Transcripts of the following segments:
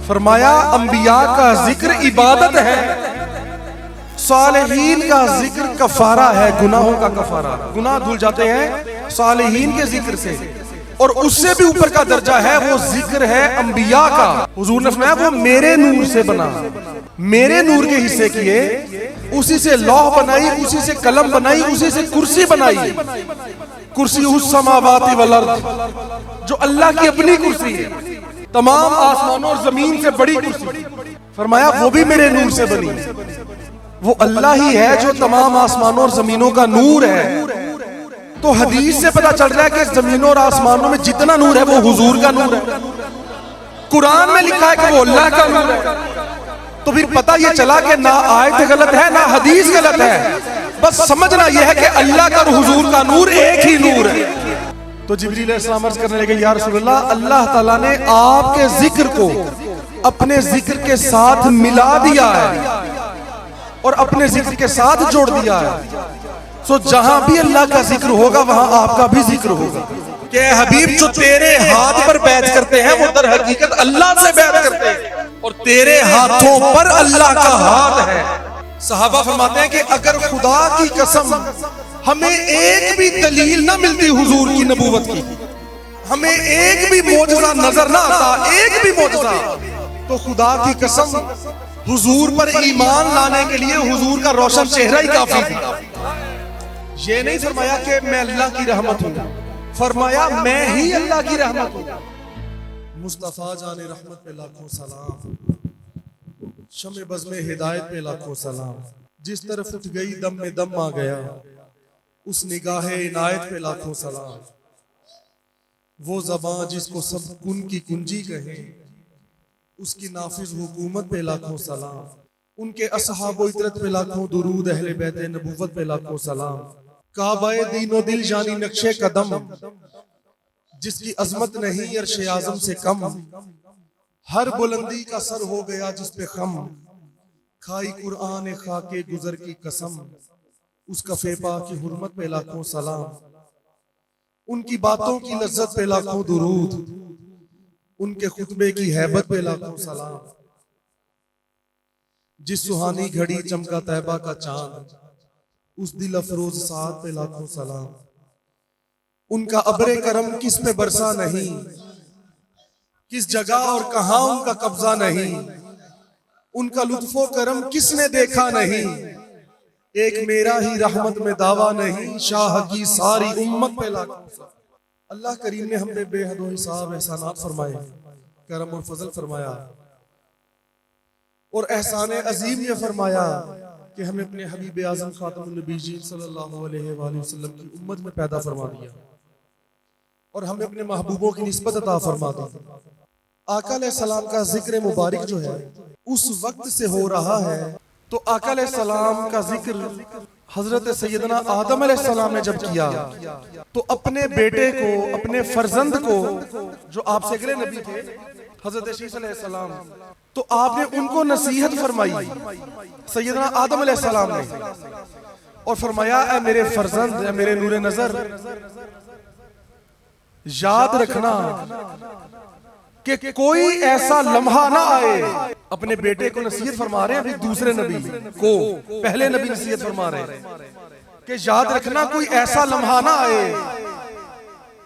फरमाया अंबिया का जिक्र इबादत है, सालेहीन का जिक्र कफारा है, गुनाहों का कफारा। गुनाह धुल जाते हैं सालेहीन के जिक्र से, और उससे भी ऊपर का दर्जा है वो जिक्र है अंबिया का। हुजूर ने फरमाया वो मेरे नूर से बना, मेरे नूर के हिस्से किए, उसी से लौह बनाई, उसी से कलम बनाई, उसी से कुर्सी बनाई। कुर्सी उस समावाति वल अर्द, जो अल्लाह की अपनी कुर्सी है, तमाम आसमानों और जमीन से बड़ी कुर्सी। फरमाया वो भी मेरे नूर से बनी। वो अल्लाह ही है जो तमाम आसमानों और जमीनों का नूर है। तो हदीस से पता चल रहा है कि जमीनों और आसमानों में जितना नूर है वो हुजूर का नूर है। कुरान में लिखा है कि वो अल्लाह का नूर है। तो फिर पता ये चला कि ना आयत गलत है ना हदीस गलत है, बस समझना यह है कि अल्लाह का और हुजूर का नूर एक ही नूर है। तो जिब्रील अलैहिस्सलाम अर्ज़ करने लगे, या रसूलल्लाह, अल्लाह ताला ने आपके जिक्र को अपने जिक्र के साथ मिला दिया है और अपने जिक्र के साथ जोड़ दिया है। सो जहां भी अल्लाह का जिक्र होगा वहां आपका भी जिक्र होगा। कि हबीब, जो तेरे हाथ पर बैत करते हैं वो दर हकीकत अल्लाह से बैत करते हैं, और तेरे हाथों पर अल्लाह का हाथ है। सहाबा फरमाते हैं कि अगर खुदा की कसम हमें एक भी दलील ना मिलती हुजूर की नबूवत की, हमें एक भी मौजज़ा नजर ना आता, एक भी मौजज़ा, तो खुदा की कसम हुजूर पर ईमान लाने के लिए हुजूर का रोशन चेहरा ही काफी था। ये नहीं फरमाया कि मैं अल्लाह की रहमत हूं, फरमाया मैं ही अल्लाह की रहमत हूं। मुस्तफा जाने रहमत पे लाखों सलाम, शमे बज़्मे हिदायत पे लाखों सलाम। जिस तरफ उठ गई दम में दम आ गया, उस निगाहे इनायत पे लाखों सलाम। वो ज़बां जिसको सब कुन की कुंजी कहे, उसकी नाफिज हुकूमत पे लाखों सलाम। उनके असहाबो इतरत पे लाखों दुरूद, अहले बैत नबूवत पे लाखों सलाम। काबाए दीनो दिल जानी नक्शे कदम, जिसकी अजमत नहीं अर्शे आज़म से कम। हर बुलंदी का सर हो गया जिस पे खम, खाई कुरान खाके गुजर की कसम। उसका फेपा की हुर्मत पे लाखों सलाम, उनकी बातों की लज्जत पे लाखों दुरूद, उनके खुतबे की हैबत पे लाखों सलाम। जिस सुहानी घड़ी चमका तैबा का चांद, उस दिल अफरोज साथ पे लाखों सलाम। उनका अब्रे करम किस पे बरसा नहीं, किस जगह और कहां उनका कब्जा नहीं। उनका लुत्फो करम किसने देखा नहीं, एक मेरा ही रहमत में दावा नहीं। शाह की सारी उम्मत पे लाखों सलाम। अल्लाह करीम ने हम पे बेहद हिसाब एहसानात फरमाए, करम और फजल फरमाया, और एहसान अजीम ये फरमाया कि हमें अपने हबीब आज़म खातमुन नबीय्यीन सल्लल्लाहु अलैहि वसल्लम की उम्मत में पैदा फरमा दिया, और हमें अपने महबूबों की निस्बत अता फरमा दी। आका अलैहिस्सलाम का जिक्र मुबारक जो है उस वक्त से हो रहा है, तो आका अलैहिस्सलाम का जिक्र हजरत सैयदना आदम अलैहिस्सलाम ने जब किया, तो अपने बेटे को, अपने फर्जंद को, जो आपसे अगले नबी थे हजरत शीस अलैहिस्सलाम, तो आपने उनको नसीहत फरमाई सैयदना आदम अलैहिस्सलाम ने, और फरमाया ऐ मेरे फर्जंद, ऐ मेरे नूरे नजर, याद रखना कि कोई ऐसा लम्हा ना आए। अपने बेटे को नसीहत फरमा रहे हैं, अभी दूसरे नबी को, पहले नबी नसीहत फरमा रहे हैं कि याद रखना कोई ऐसा लम्हा ना आए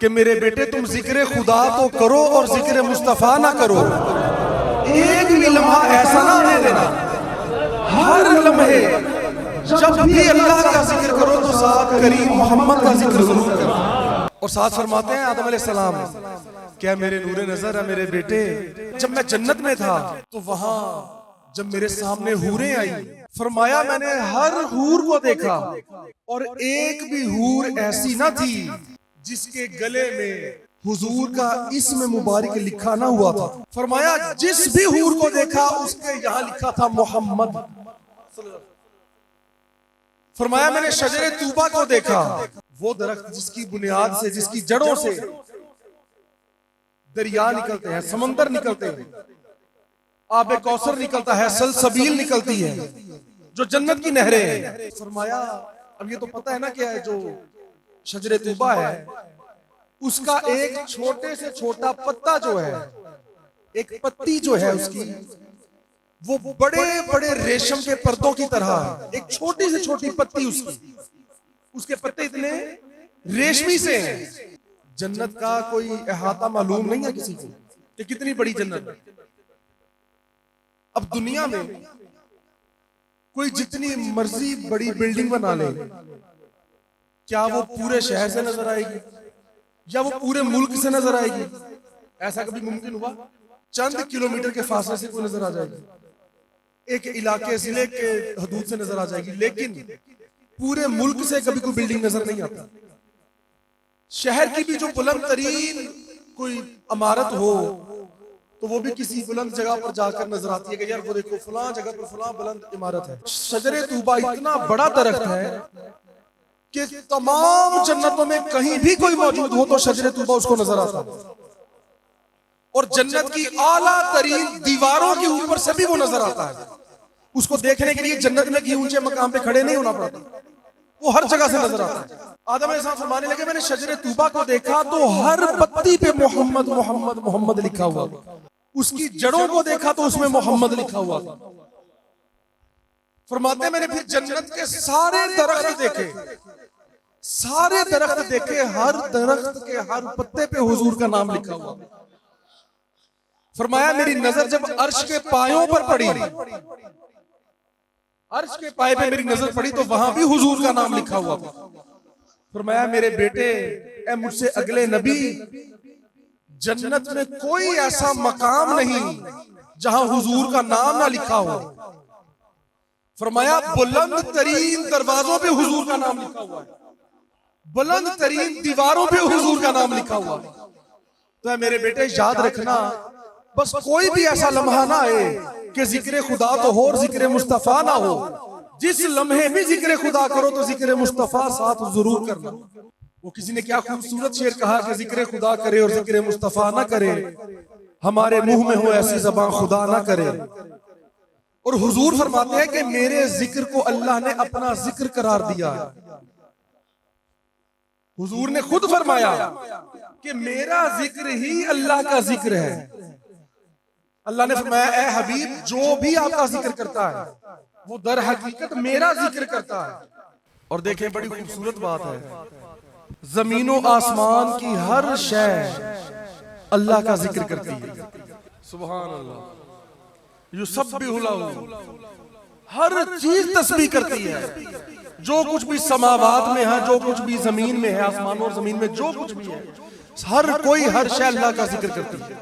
कि मेरे बेटे तुम जिक्र खुदा तो करो और जिक्र मुस्तफा ना करो। एक भी लम्हा ऐसा ना आने देना। हर लम्हे जब भी अल्लाह का जिक्र करो तो साथ करीम मोहम्मद का जिक्र जरूर करो। और साथ फरमाते हैं आदम अलैहिस्सलाम, क्या मेरे नूरे नजर है मेरे बेटे, जब मैं जन्नत में था तो वहां जब मेरे सामने हूरें आई, फरमाया मैंने हर हूर को देखा और एक भी हूर ऐसी ना थी जिसके गले में हुजूर का इस्म मुबारक लिखा ना हुआ था। फरमाया जिस भी हूर को देखा उसके यहाँ लिखा था मोहम्मद। फरमाया मैंने शजरे तूबा को देखा, वो दरख्त जिसकी बुनियाद से, जिसकी जड़ों से दरिया निकलते हैं, समंदर निकलते हैं, आबे कौसर निकलता है, सलसबील निकलती है, जो जन्नत की नहरें हैं। फरमाया अब ये तो पता है ना क्या है, जो शजरे तूबा है उसका एक छोटे से छोटा पत्ता जो है एक पत्ती जो है उसकी वो बड़े बड़े रेशम के पर्दों की तरह है। एक छोटी से छोटी पत्ती उसकी, उसके पत्ते इतने रेशमी से हैं। जन्नत का कोई अहाता मालूम नहीं है किसी को कि कितनी बड़ी जन्नत है। अब दुनिया में कोई जितनी मर्जी बड़ी बिल्डिंग बना ले, क्या वो पूरे शहर से नजर आएगी या वो पूरे मुल्क से नजर आएगी? ऐसा कभी मुमकिन हुआ? चंद किलोमीटर के फासले से कोई नजर आ जाएगी, एक इलाके जिले के हदूद से नजर आ जाएगी, लेकिन पूरे मुल्क से कभी कोई बिल्डिंग नजर नहीं आता। शहर की भी जो बुलंद तरीन कोई इमारत हो तो वो भी किसी बुलंद जगह पर जाकर नजर आती है कि यार वो देखो फलां जगह पर फलां बुलंद इमारत है। शजरे तूबा इतना बड़ा दरख्त है कि तमाम जन्नतों में कहीं भी कोई मौजूद हो तो शजरे तूबा उसको नजर आता है, और जन्नत की आला तरीन दीवारों के ऊपर से भी वो नजर आता है। उसको देखने के लिए जन्नत में कहीं ऊंचे मकाम पे खड़े नहीं होना पड़ता, वो हर जगह से नजर आता है। आदम अलैहिस्सलाम फरमाने लगे मैंने शजरे तूबा को देखा तो हर पत्ती पे मोहम्मद मोहम्मद मोहम्मद लिखा हुआ, उसकी जड़ों को देखा तो उसमें मोहम्मद लिखा हुआ था। फरमाते मैंने फिर जन्नत के सारे दरख्त देखे, सारे दरख्त देखे, हर दरख्त के हर पत्ते पे हुजूर का नाम लिखा हुआ। फरमाया मेरी नजर जब अर्श के पायों पर पड़ी, अर्श के पाए पे मेरी नजर पड़ी तो वहां भी हुजूर का नाम लिखा हुआ था। फरमाया मेरे बेटे ए मुझसे अगले नबी, जन्नत में कोई ऐसा मकाम नहीं जहां हुजूर का नाम ना लिखा हो। फरमाया बुलंद तरीन दरवाजों पे हुजूर का नाम लिखा हुआ है, बुलंद तरीन दीवारों पे हुजूर का नाम लिखा हुआ है। तो मेरे बेटे याद रखना, बस कोई भी ऐसा लम्हा ना आए कि जिक्र खुदा तो हो और जिक्र मुस्तफा ना हो। जिस लम्हे भी जिक्र खुदा करो तो जिक्र मुस्तफा साथ जरूर करना। वो किसी ने क्या खूबसूरत शेर कहा कि जिक्र खुदा करे और जिक्र मुस्तफा ना करे, हमारे मुंह में हो ऐसी ज़बान खुदा ना करे। और हुजूर फरमाते हैं कि मेरे जिक्र को अल्लाह ने अपना जिक्र करार दिया है। हुजूर ने खुद फरमाया कि मेरा जिक्र ही अल्लाह का जिक्र है। अल्लाह ने फरमाया ए हबीब जो भी आपका जिक्र करता है वो दर हकीकत मेरा जिक्र करता है। और देखें बड़ी खूबसूरत बात है, जमीनों आसमान की हर शय अल्लाह का जिक्र करती है। सुभान अल्लाह, युसब्बिहु लहू, हर चीज तस्बीह करती है। जो कुछ भी समावात में है, जो कुछ भी जमीन में है, आसमानों और जमीन में जो कुछ भी है, हर कोई हर शय अल्लाह का जिक्र करती है।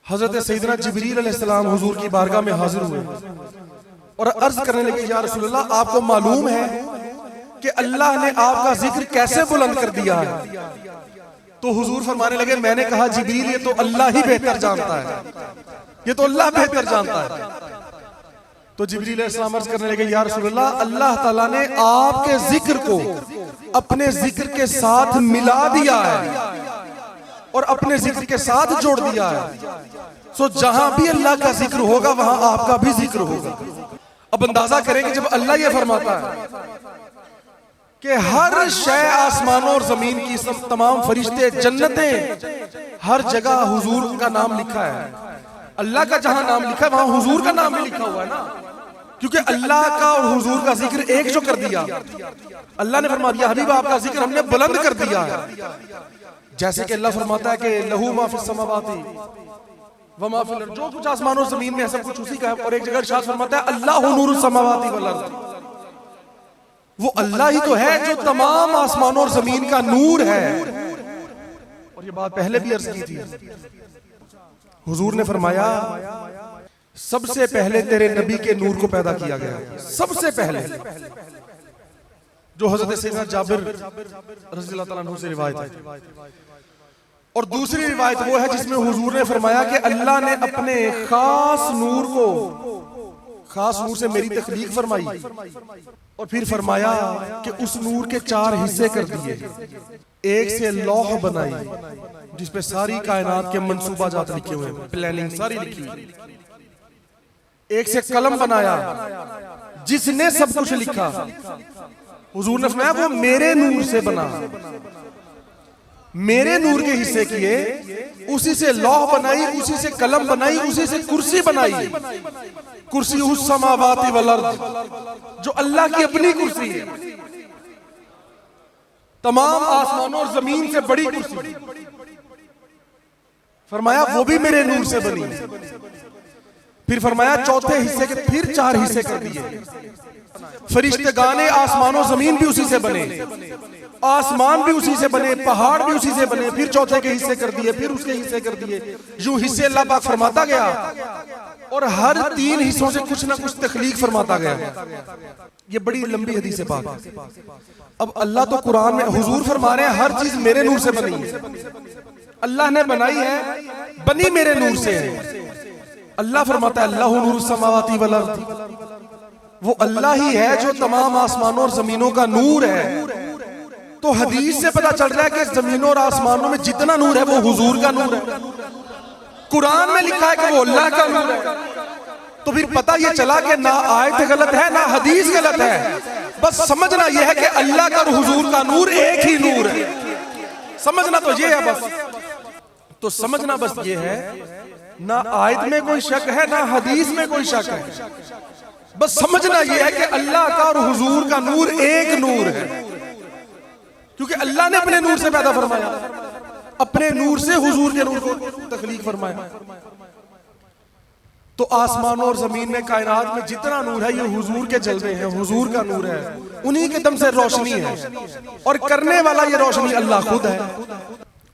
हजरत सैयदना जिब्रील अलैहिस्सलाम हुजूर की बारगाह में हाजिर हुए और अर्ज करने लगे या रसूलल्लाह आपको मालूम है कि अल्लाह ने आपका जिक्र कैसे बुलंद कर दिया है? तो हुजूर फरमाने लगे मैंने कहा जिब्रील ये तो अल्लाह ही बेहतर जानता है, ये तो अल्लाह बेहतर जानता है। तो जिब्रील अलैहिस्सलाम अर्ज करने लगे या रसूलल्लाह अल्लाह ताला ने आपके जिक्र को अपने जिक्र के साथ मिला दिया है और अपने जिक्र के साथ जोड़ दिया है। सो जहां भी अल्लाह का जिक्र होगा वहां आपका भी जिक्र होगा। अब अंदाजा करेंगे जब अल्लाह ये फरमाता है कि हर शय आसमानों और जमीन की सब तमाम फरिश्ते जन्नतें हर जगह हुजूर का नाम लिखा है। अल्लाह का जहां नाम लिखा है वहां हुजूर का नाम भी लिखा हुआ है ना, क्योंकि अल्लाह का और हुजूर का जिक्र एक जो कर दिया। अल्लाह ने फरमा दिया हबीब आपका जिक्र हमने बुलंद कर दिया है। जैसे कि अल्लाह फरमाता है कि लहू मा फिस समावाति व मा फिल अर्द, जो कुछ आसमानों और जमीन में है सब कुछ उसी का है। और एक जगह इरशाद फरमाता है अल्लाहु नूरुस समावाति वल अर्द, वो अल्लाह ही तो है जो तमाम आसमानों और जमीन का नूर है। और ये बात पहले भी अर्ज की थी। हुजूर ने फरमाया सबसे पहले तेरे नबी के नूर को पैदा किया गया, सबसे पहले, जो हजरत सैयदना जाबिर रज़ियल्लाहु ताला अन्हु से रिवायत है। और दूसरी रिवायत वो है जिसमें हुजूर ने फरमाया कि अल्लाह ने अपने खास नूर को, खास नूर से मेरी तख्लीक फरमाई और फिर फरमाया कि उस नूर के 4 हिस्से कर दिए। एक से लौह बनाई जिसपे सारी कायनात के मंसूबा जात लिखे हुए, प्लानिंग सारी लिखी हुई। एक से कलम बनाया जिसने सब कुछ लिखा। हुजूर ने फरमाया वो मेरे नूर से बना। मेरे नूर के हिस्से किए, उसी से लौह बनाई, उसी से कलम बनाई, उसी से कुर्सी बनाई। कुर्सी उस समावाती वल अर्द, जो अल्लाह की अपनी कुर्सी है, तमाम आसमानों और जमीन से बड़ी कुर्सी। फरमाया वो भी मेरे नूर से बनी। फिर फरमाया चौथे हिस्से के फिर 4 हिस्से कर दिए। फरिश्तेगाने आसमानों जमीन भी उसी से बने, आसमान भी उसी से बने, पहाड़ भी उसी से बने। फिर चौथे के हिस्से कर दिए, फिर उसके हिस्से कर दिए। यूं हिस्से अल्लाह पाक फरमाता गया और हर 3 हिस्सों से कुछ ना कुछ तख्लीक फरमाता गया। ये बड़ी लंबी हदीस है पाक। अब अल्लाह तो कुरान में हुजूर फरमा रहे हैं हर चीज मेरे नूर से बनी है, अल्लाह ने बनाई है, बनी मेरे नूर से है। अल्लाह फरमाता है अल्लाहु नूरुस समावाती वल अर्द, वो अल्लाह ही है जो तमाम आसमानों और जमीनों का नूर है। तो हदीस से पता चल रहा है कि जमीनों और आसमानों में जितना नूर है वो हुजूर का नूर है। कुरान में लिखा है कि वो अल्लाह का नूर है। तो फिर पता ये चला कि ना आयत गलत है ना हदीस गलत है, बस समझना यह है कि अल्लाह का और हुजूर का नूर एक ही नूर है। समझना तो ये है बस। तो समझना बस ये है, ना आयत में कोई शक है ना हदीस में कोई शक है। बस समझना यह है कि अल्लाह का और हुजूर का नूर एक नूर है, क्योंकि अल्लाह ने अपने नूर से पैदा फरमाया, अपने नूर से हुजूर के नूर को तख्लीक फरमाया। तो आसमानों और जमीन में कायनात में जितना नूर है ये हुजूर के जलवे हैं, हुजूर का नूर है, उन्हीं के दम से रोशनी है। और करने वाला ये रोशनी अल्लाह खुद है।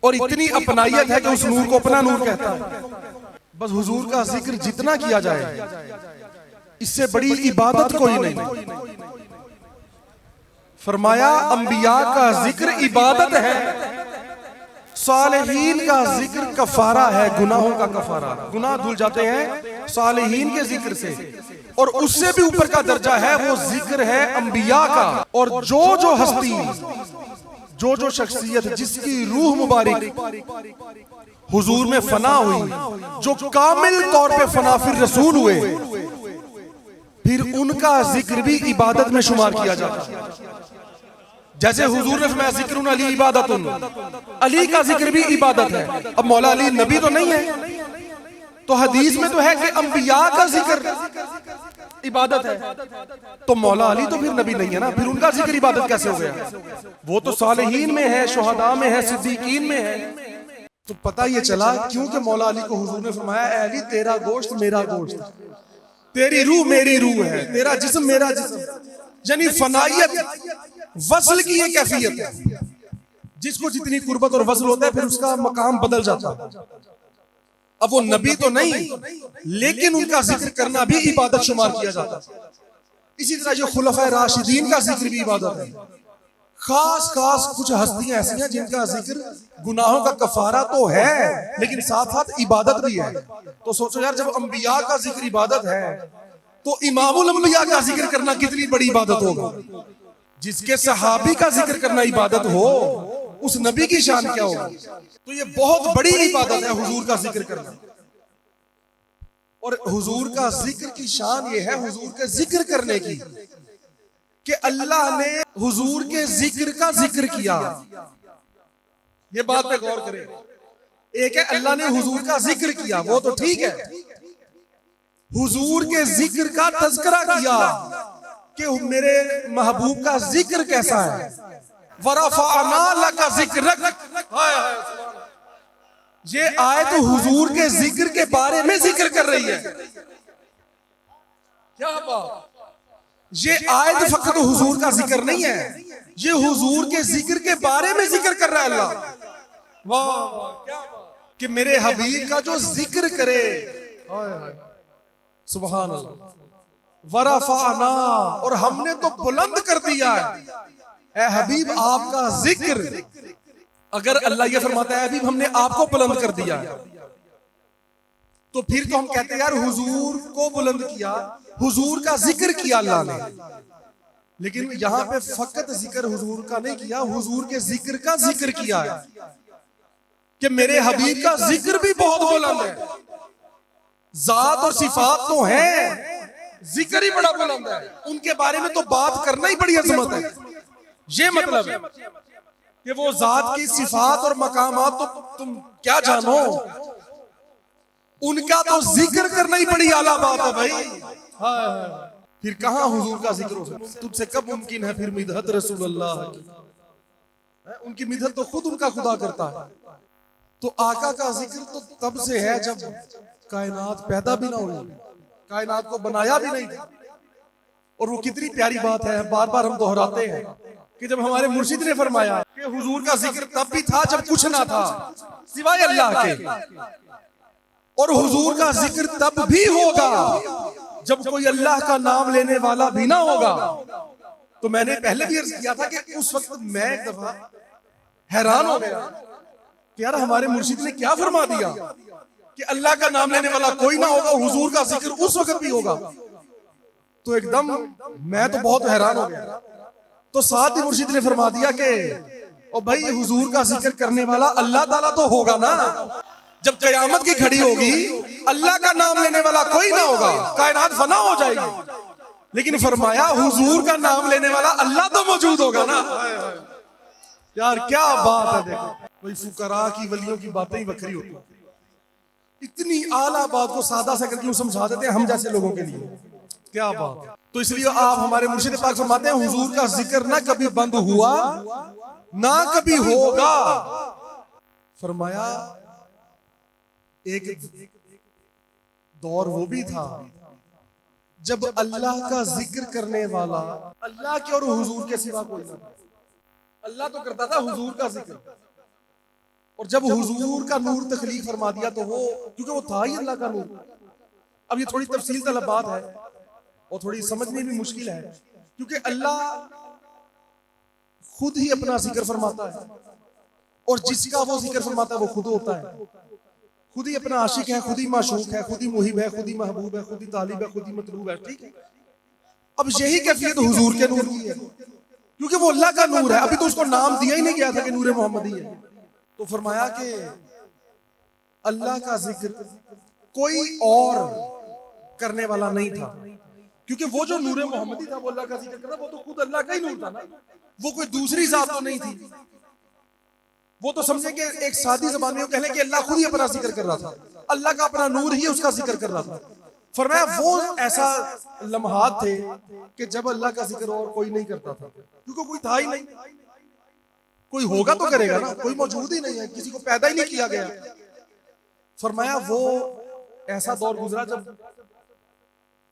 और इतनी अपनाइयत है कि उस नूर को अपना नूर कहता है। बस हुजूर का जिक्र जितना किया जाए, इससे बड़ी इबादत कोई नहीं। फरमाया अंबिया का जिक्र इबादत है, सालेहीन का जिक्र कफारा है, गुनाहों का कफारा। गुनाह धुल जाते हैं सालेहीन के जिक्र से, और उससे भी ऊपर का दर्जा है वो जिक्र है अंबिया का। और जो जो हस्ती, जो जो शख्सियत जिसकी रूह मुबारक हुजूर में फना हुई, जो कामिल तौर पे फना फिर रसूल हुए, फिर उनका जिक्र भी इबादत में शुमार किया जाता है। जैसे हुजूर ने फरमाया जिक्रुन अली इबादतुन, अली का जिक्र भी इबादत है। अब मौला अली नबी तो नहीं है, तो हदीस में तो है कि अंबिया का जिक्र इबादत है, तो मौला अली तो फिर नबी नहीं है ना, फिर उनका जिक्र इबादत कैसे हो गया? वो तो सालेहीन में है, शुहदा में है, सिद्दीकीन में है। तो पता ये चला क्योंकि मौला अली को हुजूर ने फरमाया ऐ अली तेरा गोश्त मेरा गोश्त, तेरी रूह मेरी रूह है, तेरा जिस्म मेरा जिस्म। यानी फनाइयत वसल की ये कैफियत है, जिसको जितनी कुर्बत और वसल होता है फिर उसका मकाम बदल जाता है। अब वो नबी तो नहीं, लेकिन उनका जिक्र करना भी इबादत शुमार किया जाता है। इसी तरह जो खुलफाए राशिदीन का जिक्र भी इबादत है। खास खास कुछ हस्तियां ऐसी हैं जिनका जिक्र गुनाहों का कफारा तो है, लेकिन साथ साथ इबादत भी है। तो सोचो यार, जब अंबिया का जिक्र इबादत है तो इमामुल अंबिया का जिक्र करना कितनी बड़ी इबादत होगा। जिसके सहाबी का जिक्र करना इबादत हो, उस नबी की शान क्या होगी। तो ये बहुत बड़ी इबादत है हुजूर का जिक्र करना। और हुजूर का जिक्र की शान ये है, हुजूर के जिक्र करने की, कि अल्लाह ने हुजूर के जिक्र का जिक्र किया। ये बात पे गौर करें। एक है अल्लाह ने हुजूर का जिक्र किया, वो तो ठीक है। हुजूर के जिक्र का तज़किरा किया कि मेरे महबूब का जिक्र कैसा है। वरफ़अना लका ज़िक्रक, ये आयत तो हुजूर के जिक्र के बारे में जिक्र कर रही है। क्या बात, ये आयत फकत हुजूर का जिक्र नहीं है, ये हुजूर के जिक्र के बारे में जिक्र कर रहा है अल्लाह। वाह क्या बात, कि मेरे हबीब का जो जिक्र करे, सुभान अल्लाह। वरफ़अना, और हमने तो बुलंद कर दिया है ऐ हबीब आपका जिक्र। अगर अल्लाह ये फरमाता है हबीब हमने आपको बुलंद कर दिया, तो फिर तो हम कहते हैं यार हुजूर को बुलंद किया, हुजूर का जिक्र किया अल्लाह ने। लेकिन यहां पे फकत जिक्र हुजूर का नहीं किया, हुजूर के जिक्र का जिक्र किया है कि मेरे हबीब का जिक्र भी बहुत बुलंद है। जात और सिफात तो है, जिक्र ही बड़ा बुलंद है। उनके बारे में तो बात करना ही बड़ी अजमत है। ये मतलब है। कि वो जात की सिफात और मकामात तो तुम क्या जानो, उनका तो जिक्र करना ही बड़ी आला बात है भाई। हाँ, फिर कहां हुजूर का जिक्र हो सकता, तुझसे कब मुमकिन है फिर मिदहत रसूलुल्लाह की। उनकी मिदहत तो खुद उनका खुदा करता है। तो आका का जिक्र तो तब से है जब कायनात पैदा भी ना हुई, कायनात को बनाया भी नहीं था। और वो कितनी प्यारी बात है, बार बार हम दोहराते हैं कि जब हमारे मुर्शिद ने फरमाया कि हुजूर का जिक्र तब भी था जब कुछ ना था सिवाय अल्लाह के, और हुजूर का जिक्र तब भी होगा जब कोई अल्लाह का नाम लेने वाला भी ना होगा। तो मैंने पहले भी अर्ज किया था कि उस वक्त मैं एक दफा हैरान हो गया कि यार हमारे मुर्शिद ने क्या फरमा दिया कि अल्लाह का नाम लेने वाला कोई ना होगा, हुजूर का जिक्र उस वक्त भी होगा। तो एकदम मैं तो बहुत हैरान हो गया। तो साथ ही मुर्शिद ने फरमा दिया कि ओ भाई हुजूर का जिक्र करने वाला अल्लाह ताला तो होगा ना, जब कयामत की घड़ी होगी अल्लाह का नाम लेने वाला कोई ना होगा, कायनात फना हो जाएगी। लेकिन फरमाया हुजूर का नाम लेने वाला अल्लाह तो मौजूद होगा ना। यार क्या बात है, देखो कोई फुकरा की वलियों की बातें ही बखरी होती है। इतनी आला बात को सादा सा करके समझा देते हैं हम जैसे लोगों के लिए, क्या बात। तो इसलिए आप हमारे मुर्शिद पाक फरमाते हैं हुजूर का जिक्र ना कभी बंद हुआ ना कभी होगा। फरमाया एक दौर वो भी था जब अल्लाह का जिक्र करने वाला अल्लाह के और हुजूर के सिवा कोई ना था। अल्लाह तो करता था हुजूर का जिक्र, और जब हुजूर का नूर तखलीक फरमा दिया तो वो, क्योंकि वो था ही अल्लाह का नूर। अब ये थोड़ी तफसील तलब बात है और थोड़ी समझने भी मुश्किल है, क्योंकि अल्लाह खुद ही अपना जिक्र फरमाता है और जिसका वो जिक्र फरमाता है वो खुद होता है। खुद ही अपना आशिक है, खुद ही माशूक है, खुद ही मुहिब है, खुद ही महबूब है, खुद ही तालिब है, खुद ही मतलूब है। ठीक है, अब यही कैफियत हुजूर के नूर की है, क्योंकि वो अल्लाह का नूर है। अभी तो उसको नाम दिया ही नहीं गया था कि नूर मोहम्मदी है। तो फरमाया कि अल्लाह का जिक्र कोई और करने वाला नहीं था, क्योंकि वो जो नूर मोहम्मदी था वो अल्लाह का जिक्र करना, वो तो खुद अल्लाह का ही नूर था ना, वो कोई दूसरी जात तो नहीं थी। वो तो समझे कि एक सादी जबान में कहने कि अल्लाह खुद ही अपना जिक्र कर रहा था, अल्लाह का अपना नूर ही उसका जिक्र कर रहा था। फरमाया वो ऐसा लम्हात थे कि जब अल्लाह का जिक्र और कोई नहीं करता था, क्योंकि कोई था ही नहीं। कोई होगा तो करेगा ना, कोई मौजूद ही नहीं है, किसी को पैदा ही नहीं किया गया। फरमाया वो ऐसा दौर गुजरा जब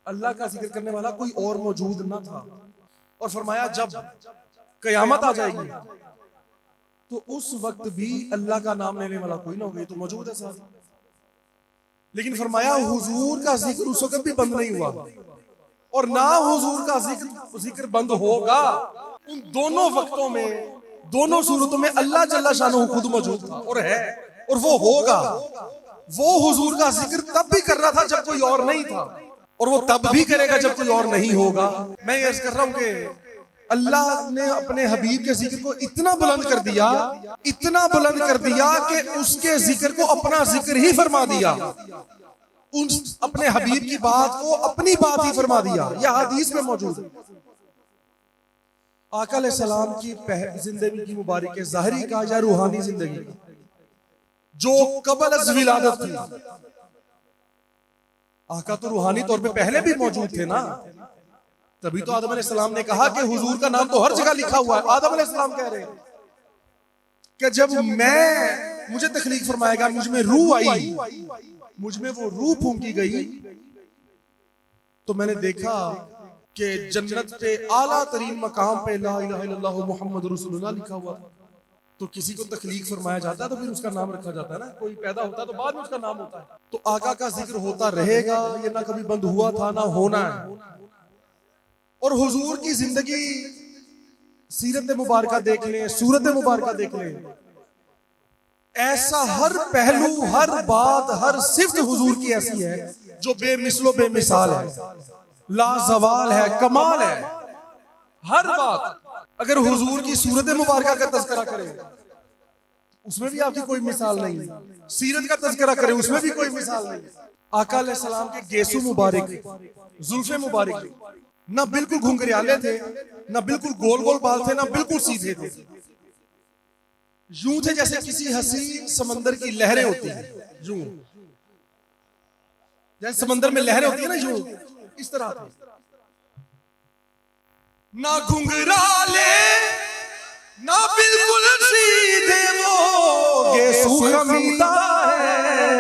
अल्लाह का जिक्र करने वाला कोई और मौजूद ना था। और फरमाया जब कयामत आ जाएगी तो उस वक्त भी अल्लाह का नाम लेने वाला कोई ना होगा, तो मौजूद है साथ। लेकिन फरमाया हुजूर का जिक्र उस वक्त भी बंद नहीं हुआ और ना हुजूर का जिक्र बंद होगा। उन दोनों वक्तों में, दोनों सूरतों में अल्लाह जल्ला शानहू खुद मौजूद था और है, और वो होगा। वो हुजूर का जिक्र तब भी कर रहा था जब कोई और नहीं था, और वो तब भी करेगा जब कोई और नहीं होगा। मैं ये कर रहा हूं कि अल्लाह ने अपने हबीब के जिक्र को इतना बुलंद कर दिया, इतना बुलंद कर दिया कि उसके जिक्र को अपना जिक्र ही फरमा दिया। उन अपने हबीब की बात को अपनी बात ही फरमा दिया। यह हदीस में मौजूद है। आका अलैहिस्सलाम की जिंदगी की मुबारक ज़ाहिरी का या रूहानी जिंदगी जो कबल अज़ विलादत थी, आका तो रूहानी तौर पे पहले भी मौजूद थे ना। तभी तो आदम अलैहिस्सलाम ने कहा कि हुजूर का नाम तो हर जगह लिखा हुआ है। आदम अलैहिस्सलाम कह रहे हैं कि जब मुझे तखलीक फरमाएगा, मुझ में रूह आई, मुझ में वो रूह फूंकी गई, तो मैंने देखा कि जन्नत पे आला तरीन मकाम पे ला इलाहा इल्लल्लाह मुहम्मद रसूलुल्लाह लिखा हुआ था। तो किसी को तखलीक फरमाया जाता है तो फिर उसका नाम रखा जाता है ना। कोई पैदा होता है तो बाद में उसका नाम होता है। तो आका का जिक्र होता रहेगा, ये ना कभी बंद हुआ था ना होना है। और हुजूर की जिंदगी, सीरत मुबारका देख लें, सूरत मुबारका देख लें, ऐसा हर पहलू, हर बात, हर सिफ्त हुजूर की ऐसी है जो बेमिसलो बेमिसाल है, लाजवाल है, कमाल है। हर बात अगर हुजूर की सूरत मुबारका का तज़किरा करें उसमें भी आपकी कोई मिसाल नहीं है, सीरत का तज़किरा करें उसमें भी कोई मिसाल नहीं। आका अलैहिस्सलाम के गेसू मुबारक, जुल्फे मुबारक ना बिल्कुल घुंघरियाले थे, ना बिल्कुल गोल गोल बाल थे, ना बिल्कुल सीधे थे। यूं थे जैसे किसी हंसी समंदर की लहरें होती हैं, यूं जैसे समंदर में लहरें होती है ना, यूं इस तरह थे। ना घुंघराले ना बिल्कुल सीधे वो गेसू खमीदा है,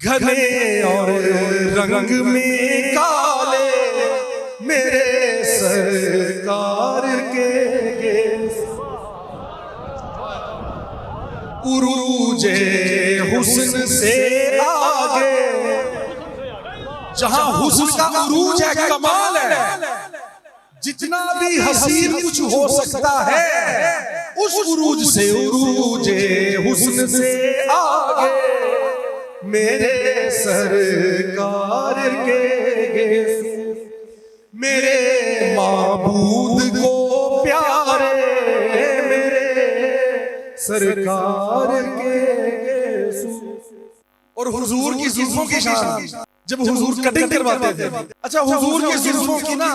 घने और रंग में काले मेरे सरकार के गेसू, उरूजे हुस्न से आगे, जहां हुस्न का उरूज है, कमाल है, जितना भी हसीन कुछ हो सकता है, उस उरूज से, उरूजे हुस्न से आगे मेरे सरकार के गेसू, मेरे माबूद को प्यारे सरकार के गेसू। और हुजूर की जुल्फों की शान, जब हुजूर कटिंग करवाते थे, अच्छा हुजूर की जुल्फों की ना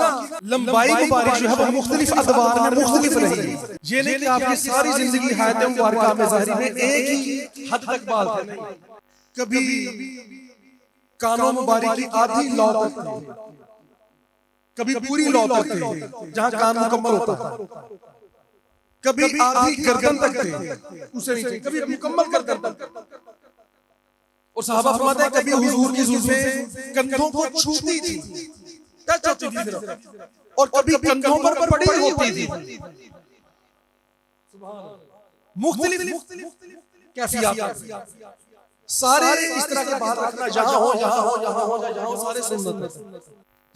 लंबाई मुबारक जो है वो मुख्तलिफ अदवार में मुख्तलिफ रही। ये नहीं कि आपकी सारी जिंदगी हयात मुबारका में ज़ाहिरी में एक ही हद तक बाल थे, कभी कानों मुबारक की आधी लौ तक थी, कभी पूरी लौ तक थी जहां कान मुकम्मल होता था, कभी आधी गर्दन तक थे, उसे नहीं, कभी मुकम्मल गर्दन तक। और सहाबा फरमाते हैं कभी हुजूर की जुल्फें कंधों को छूती थी, टच होती थी सिर्फ, और कभी कंधों पर पड़ी होती थी। मुख्तलिफ कैफियत, सारे इस तरह के बात रखना, यहाँ हो यहाँ हो यहाँ हो यहाँ हो, सारे सुन्नत है।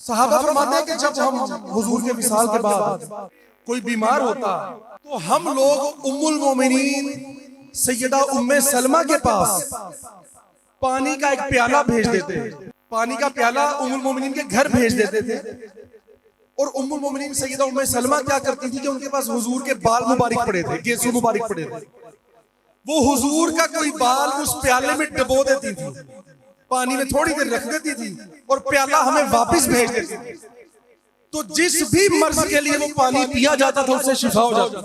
सहाबा फरमाते हैं कि जब हम हुजूर के विसाल के बाद कोई बीमार होता तो हम लोग उम्मुल मोमिनीन सैयदा उम्मे सलमा के पास पानी का एक प्याला भेज देते, पानी का प्याला उम्मुल मोमिनीन के घर भेज देते थे। और उम्मुल मोमिनीन सैयदा उम्मे सलमा क्या करती थी कि उनके पास हुजूर के बाल मुबारक पड़े थे, गेसू मुबारक पड़े थे, वो हुजूर का कोई बाल उस प्याले में डबो देती थी, पानी में थोड़ी देर रख देती थी और प्याला हमें वापस भेज देती थी। तो जिस भी मर्ज के लिए वो पानी पिया जाता था उससे शिफा हो जाती।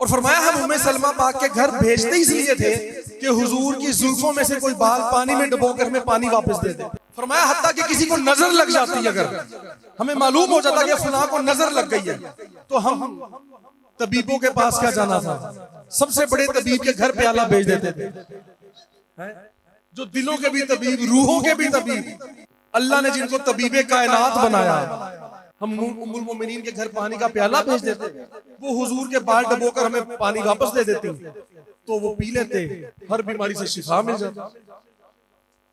और फरमाया हम उम्मे सलमा पाक के घर भेजते इसलिए थे कि हुजूर की जुल्फों में से कोई बाल पानी में डुबोकर हमें पानी वापस दे दे। फरमाया हत्ता कि किसी को नजर लग जाती, अगर हमें मालूम हो जाता कि फलां को नजर लग गई है, तो हम तबीबों के पास क्या जाना था, सबसे बड़े तबीब के घर प्याला भेज देते थे, जो दिलों के भी तबीब, रूहों के भी तबीब, अल्लाह ने जिनको तबीबे कायनात बनाया, हम उम्मुल मोमिनीन के घर पानी का प्याला भेज देते, वो हुजूर के बाल डबोकर हमें पानी वापस दे देती, तो वो पी लेते, हर बीमारी से शिफा मिल जाता।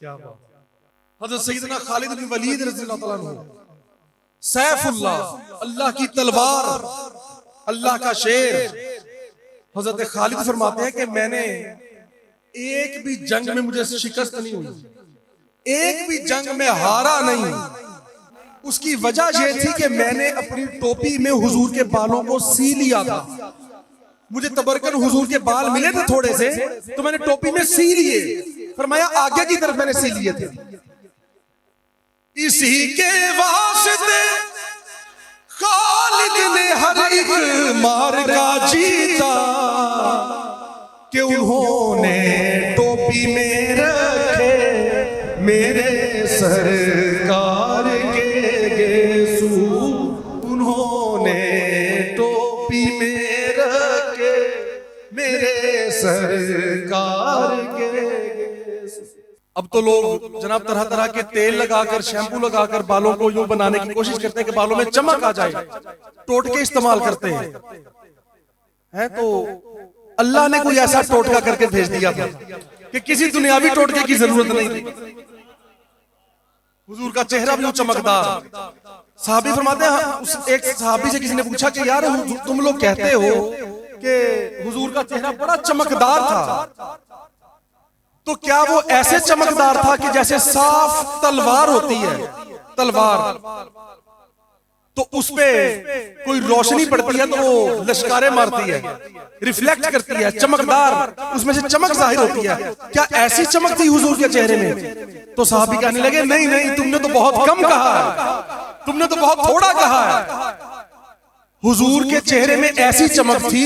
क्या बात। हज़रत सैयदना खालिद बिन वलीद रज़ियल्लाहु तआला अन्हु, सैफुल्लाह, अल्लाह की तलवार, अल्लाह का शेर, हज़रत खालिद फरमाते हैं कि मैंने एक भी जंग में मुझे शिकस्त नहीं हुई, एक भी जंग में हारा नहीं। उसकी वजह यह थी कि मैंने अपनी टोपी में हुजूर के बालों को सी लिया था। मुझे तबरकन हुजूर के बाल मिले थे थोड़े से, तो मैंने टोपी में सी लिए, फरमाया आगे की तरफ मैंने सी लिए थे। इसी के वास्ते खालिद ने हर एक मार्का जीता कि उन्होंने टोपी में रखे मेरे सरकार के गेसू, उन्होंने टोपी में रखे मेरे सरकार के गेसू। अब तो लोग जनाब तरह तरह के तेल लगाकर, शैम्पू लगाकर बालों को यूं बनाने की कोशिश करते हैं कि बालों में चमक आ जाए, टोटके इस्तेमाल करते हैं। तो अल्लाह ने कोई ऐसा टोटका करके भेज दिया था कि किसी दुनियावी टोटके की जरूरत नहीं थी। हुजूर का चेहरा भी चमकदार। साहबी फरमाते हैं, एक साहबी से किसी ने पूछा कि यार तुम लोग कहते हो कि हुजूर का चेहरा बड़ा चमकदार था, तो क्या वो ऐसे चमकदार था कि जैसे साफ तलवार होती है, तलवार तो उस पे कोई रोशनी पड़ती है तो वो लश्कारे मारती है, रिफ्लेक्ट करती है, चमकदार, उसमें से चमक जाहिर होती है, क्या ऐसी चमक थी हुजूर के चेहरे में? तो साहबी कहने लगे नहीं नहीं, तुमने तो बहुत कम कहा है, तुमने तो बहुत थोड़ा कहा है। हुजूर के चेहरे में ऐसी चमक थी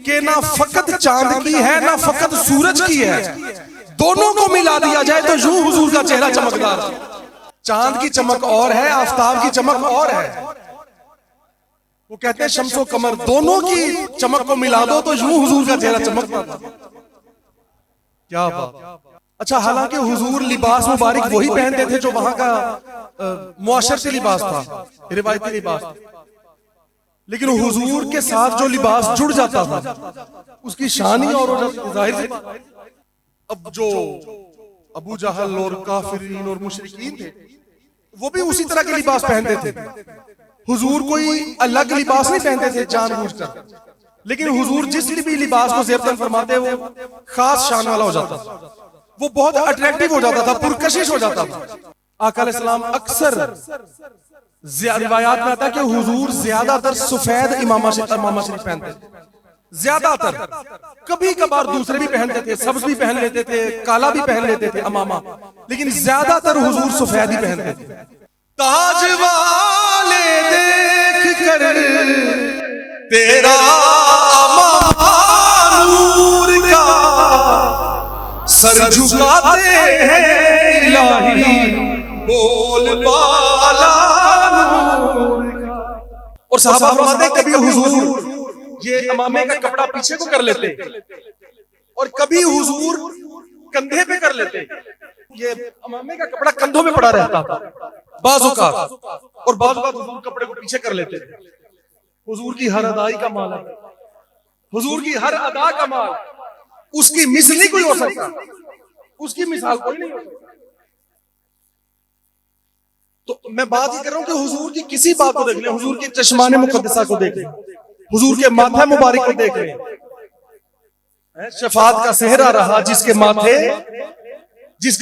कि ना फकत चांद की है ना फकत सूरज की है, दोनों को मिला दिया जाए तो यूं हुजूर का चेहरा चमकदार। चांद की चमक और है, आफताब की चमक और है। वो कहते हैं शम्सो कमर, दोनों की चमक को मिला दो तो यूं हुजूर का चेहरा चमकता था। क्या बात। अच्छा, हालांकि हुजूर लिबास मुबारक वही पहनते थे जो वहां का मुआशरती लिबास था, रिवायती लिबास, लेकिन हुजूर के साथ जो लिबास जुड़ जाता था उसकी शान ही और हो जाती थी। जाहिर है अब जो अबू जहल और काफिरीन और मुशरिकीन थे वो भी उसी तरह के लिबास पहनते थे। हुजूर कोई अलग लिबास नहीं पहनते थे जानबूझकर, लेकिन हुजूर जिस भी लिबास को ज़ेबतन फरमाते वो खास शान वाला हो जाता था, वो बहुत अट्रैक्टिव हो जाता था, पुरकशिश हो जाता था। आका अलैहिस्सलाम अक्सर रिवायात में आता है कि हुजूर ज्यादातर सफेद इमामा शरीफ पहनते थे, ज्यादातर। कभी कभार दूसरे भी पहनते थे, सब्ज भी पहन लेते थे, काला भी पहन लेते थे अमामा, लेकिन ज्यादातर हुजूर सफेद ही पहनते थे। ताज वाले देख कर तेरा अमामा नूर का सर झुकाते हैं इलाही, बोल बाला नूर का। और साहबा फरमाते कभी हुजूर ये अमामे का कपड़ा पीछे को कर लेते और कभी हुजूर कंधे पे कर लेते। ये अमामे का कपड़ा कंधों में पड़ा रहता था बाज़ औक़ात, और बाज़ औक़ात हुजूर कपड़े को पीछे कर लेते। हुजूर की हर अदाई का माल है, हुजूर की हर अदा का माल, उसकी मिसल नहीं कोई हो सकता, उसकी मिसाल कोई नहीं हो सकता। तो मैं बात ही कर रहा हूं कि हुजूर की किसी बात को देख लें, हुजूर की चश्माने मुक़द्दसा को देख लें, हुजूर के माथे मुबारक को देख लें। शफात का सेहरा रहा जिसके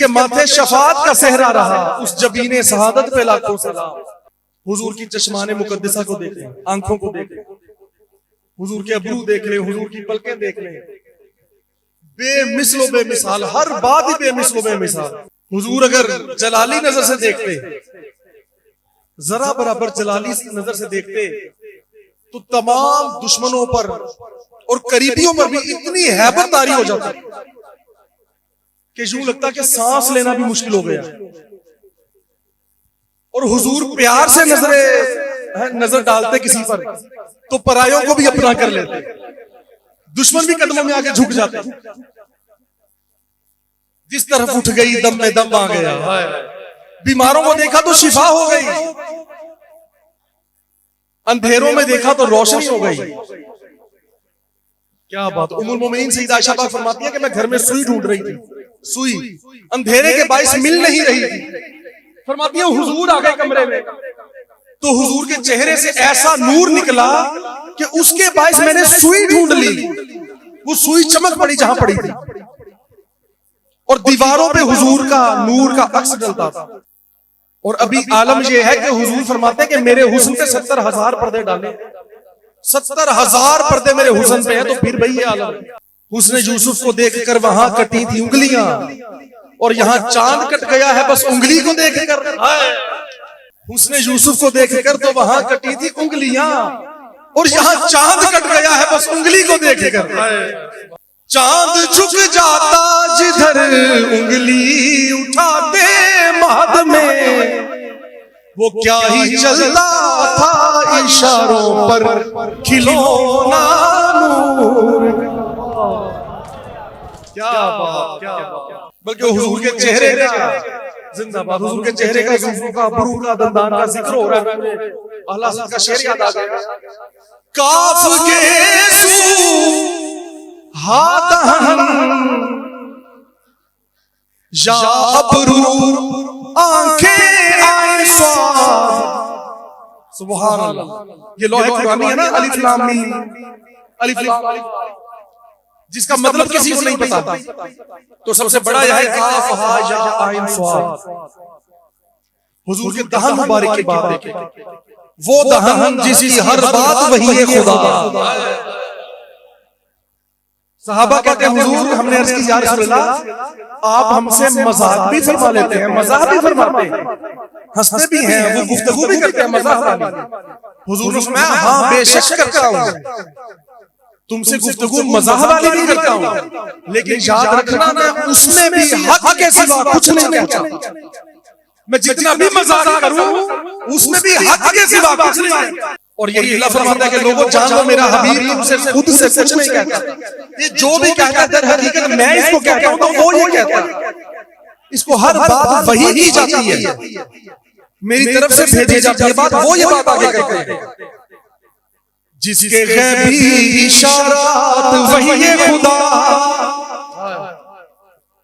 माथे शफात का सेहरा रहा, उस जबीने शहादत पे लाखों सलाम। हुजूर की चश्माने मुक़द्दसा को देख लें, आंखों को देख लें, हुजूर के अबरू देख लें, हुजूर की पलकें देख लें, बेमिसलो बेमिसाल, हर बात ही बेमिसलो बेमिसाल। हुजूर अगर जलाली नजर से देखते, जरा बराबर जलाली नजर से देखते, तो तमाम दुश्मनों पर और करीबियों पर भी इतनी हैबतदारी हो जाती कि यूं लगता कि सांस लेना भी मुश्किल हो गया। और हुजूर प्यार से नजर डालते किसी पर तो परायों को भी अपना कर लेते, दुश्मन भी कदमों में आके झुक जाते। जिस तरफ उठ गई दम में दम आ गया, बीमारों को देखा तो शिफा हो गई, अंधेरों में देखा तो रोशनी हो गई। क्या बात। उम्मुल मोमिनीन सईदा आयशा पाक फरमाती है कि मैं घर में सुई ढूंढ रही थी, सुई अंधेरे के बाइस मिल नहीं रही थी। फरमाती है हुजूर आ गए कमरे में, तो हुजूर के चेहरे से ऐसा नूर निकला कि उसके बाइस मैंने सुई ढूंढ ली, वो सुई चमक पड़ी जहां पड़ी थी, और दीवारों पे हुजूर का नूर का अक्स डलता था। और अभी आलम यह है कि हुजूर फरमाते हैं कि मेरे हुस्न पे 70,000 पर्दे डाले, 70,000 पर्दे मेरे हुस्न पे है। तो फिर भाई ये आलम, हुस्न यूसुफ को देखकर वहां कटी थी उंगलियां, और यहाँ चांद कट गया है बस उंगली को देखकर। हुस्न यूसुफ को देखकर तो वहां कटी थी उंगलियां, और यहाँ चांद कट गया है बस उंगली को देखकर। चांद झुक जाता जिधर उंगली उठाते महद में, वो क्या ही चलता था इशारों पर खिलौना नूर। क्या बात, क्या बात। बल्कि हुजूर के चेहरे का जिंदाबाद, हुजूर के चेहरे का, जुल्फों का, अबरू का, दंदान का जिक्र हो रहा है। अल्लाह का शेर याद आ गया, काफ के सू हादहन या अबरू आंखें आए स्वाद। सुभान अल्लाह। ये लौह कुरानी है ना, अलिफ लाम मीम, अलिफ लाम, जिसका मतलब किसी को नहीं पता, तो सबसे बड़ा यह है काफ हा या आइन स्वाद। हुजूर के दहन मुबारक की बात देखें, वो दहन जिसकी हर बात वही है खुदा। सहाबा कहते हैं हुजूर, हमने अर्ज की या रसूलल्लाह आप हमसे मजाक भी फरमा लेते हैं, मजाक भी फरमाते हैं, हंसते भी हैं, वो गुफ्तगू भी करते हैं मजाक वाली। हुजूर ने फरमाया हाँ बेशक करता हूं। तुमसे गुफ्तगू मज़ाह वाली नहीं करता हूं, लेकिन याद रखना मैं उसमें भी हक के सिवा कुछ नहीं कहता। मैं जितना भी मज़ाक करूं उसमें भी हक के सिवा कुछ नहीं। और यही अल्लाह फरमाता है कि लोगों जान लो मेरा हबीब तुमसे खुद से कुछ नहीं कहता। ये जो भी कहता है दर हकीकत मैं इसको कहता हूं तो वो ये कहता है। इसको हर बात वही की जाती है, मेरी तरफ से भेजी जाती है बात, वो ये बात आगे कहते हैं। जिसके गैबी इशारात वही खुदा।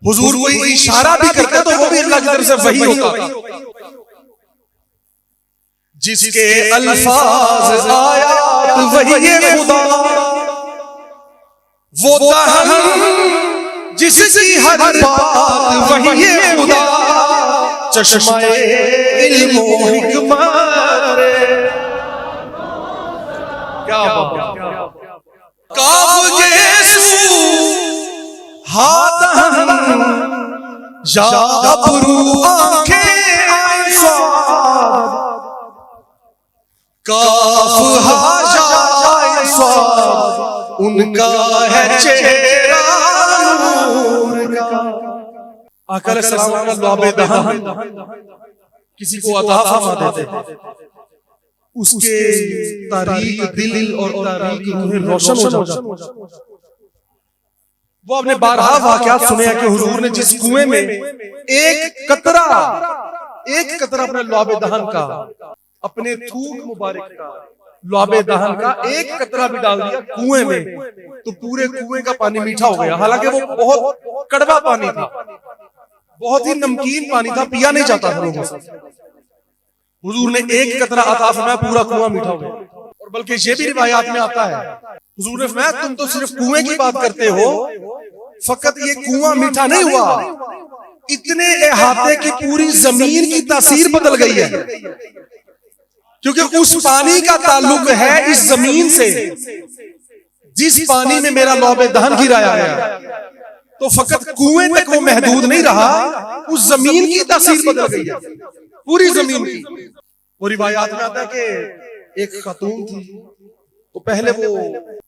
हुजूर कोई इशारा भी करते तो वो भी अल्लाह की तरफ से वही होता। जिसके अल्फाज आयात वही खुदा, वो दहन जिसकी हर बात वही खुदा। चश्माए इल्म व हिकमत, क्या काफ गेसू हादहन या गबरू आंखें आयसाद, काफ हाजा स्वाद उनका है चेहरा नूर का। आका अलैहिस्सलाम का लौबे दहन किसी को अता फरमा देते, उसके तारीक दिल और तारीक रूह रोशन हो जाता। वो अपने बारहा वाक़यात सुने हैं कि हुजूर ने जिस कुएं में एक कतरा अपने लौबे दहन का, अपने थूक मुबारक का, लौबे दहन का एक कतरा भी डाल दिया कुएं में तो पूरे कुएं का पानी मीठा हो गया। हालांकि वो बहुत कड़वा पानी था, बहुत ही नमकीन पानी था, पिया नहीं जाता था लोगों से। हुजूर ने एक कतरा अता फरमाया, पूरा कुआं मीठा हो गया। और बल्कि ये भी रिवायात में आता है, हुजूर ने फरमाया तुम तो सिर्फ कुएं की बात करते हो, फकत ये कुआं मीठा नहीं हुआ, इतने इहाते की पूरी जमीन की तासीर बदल गई है, क्योंकि उस पानी का ताल्लुक है इस जमीन से जिस पानी में मेरा लौबे दहन गिराया गया। तो फकत कुएं तक वो महदूद नहीं रहा, उस जमीन की तासीर बदल गई है, पूरी जमीन की। वो रिवायात में आता है कि एक खातून थी, तो पहले वो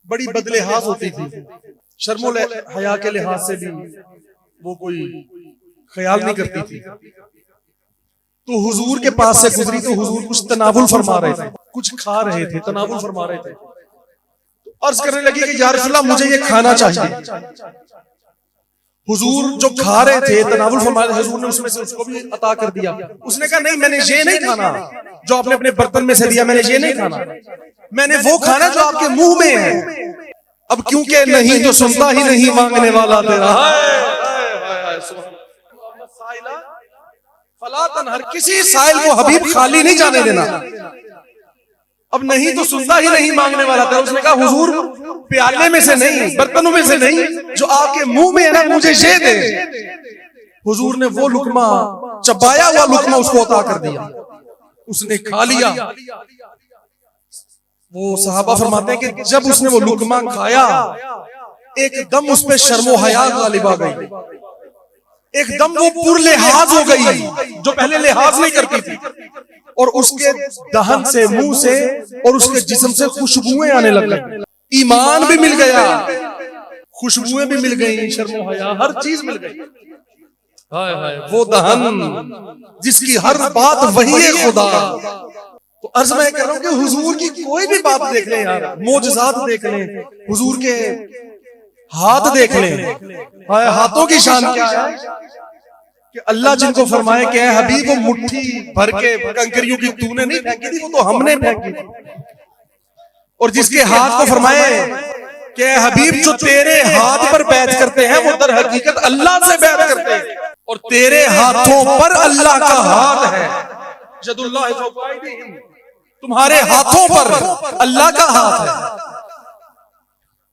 बड़ी बदलिहाज होती थी, शर्मो हया के लिहाज से भी वो कोई ख्याल नहीं करती थी। तो हुजूर के पास से गुजरी तो हुजूर कुछ तनावुल फरमा रहे थे, कुछ खा रहे थे, तनावुल फरमा रहे थे। तो अर्ज करने लगी कि या रसूलल्लाह मुझे ये खाना चाहिए। हुजूर जो खा रहे थे, तनावुल फरमा रहे थे, हुजूर ने उसमें से उसको भी अता कर दिया। उसने कहा नहीं, मैंने ये नहीं खाना जो आपने अपने बर्तन में से दिया, मैंने ये नहीं खाना, मैंने वो खाना जो आपके मुंह में है। अब क्योंकि नहीं तो सुनता ही नहीं मांगने वाला तेरा। फलातन हर किसी साइल को हबीब खाली नहीं जाने देना। अब नहीं तो सुनता ही नहीं मांगने वाला था। उसने कहा हुजूर प्याले में से नहीं, बर्तनों में से नहीं, जो आपके मुंह में है ना मुझे ये दे। हुजूर ने वो लुकमा, चबाया हुआ लुकमा उसको अता कर दिया, उसने खा लिया। वो सहाबा फरमाते हैं कि जब उसने वो लुकमा खाया, एकदम उस पे शर्मो हया गालिब आ गई, एकदम वो पुरलिहाज हो गई जो पहले लिहाज नहीं करती थी। और उसके दहन से, मुंह से और उसके जिस्म से खुशबुएं आने लग गई। ईमान भी मिल गया, खुशबुएं भी मिल गई, शर्मो हया हर चीज मिल गई। हाय हाय वो दहन जिसकी हर बात वही है खुदा। तो अर्ज मैं कह रहा हूं कि हुजूर की कोई भी बात देख लें यार, मोजज़ात देख लें, हुजूर के हाथ देख लें, हाथों की शान क्या है कि अल्लाह जिनको फरमाए कि हबीब वो मुट्ठी भर के कंकरियों की तूने नहीं फेंकी थी, वो तो हमने फेंकी थी। और जिसके हाथ को फरमाए कि हबीब जो तेरे हाथ पर बैत करते हैं वो दर हकीकत अल्लाह से बैत करते हैं, और तेरे हाथों पर अल्लाह का हाथ है। यदुल्लाह फौका अयदीहिम, तुम्हारे हाथों पर अल्लाह का हाथ है।